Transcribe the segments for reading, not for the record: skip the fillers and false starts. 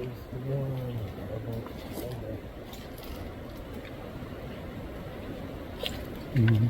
There's one about somewhere. Mm-hmm.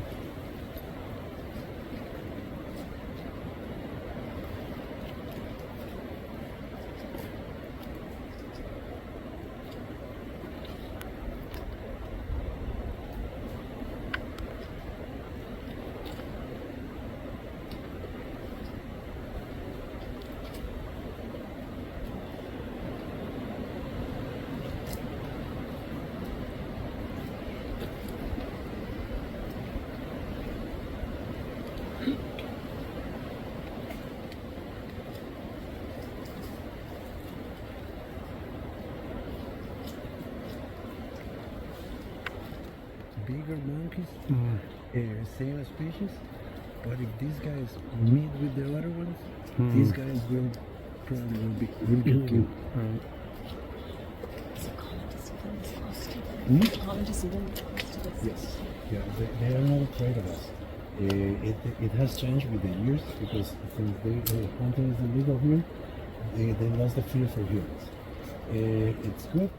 Bigger monkeys, Mm. same species, but if these guys meet with the other ones, these guys will probably will get killed. Right. Is it common to see them this close to them? Hmm? Is it common to see them this close to this? Yes, yeah, they are not afraid of us. It has changed with the years because since hunting is illegal here, they lost the fear for humans. It's good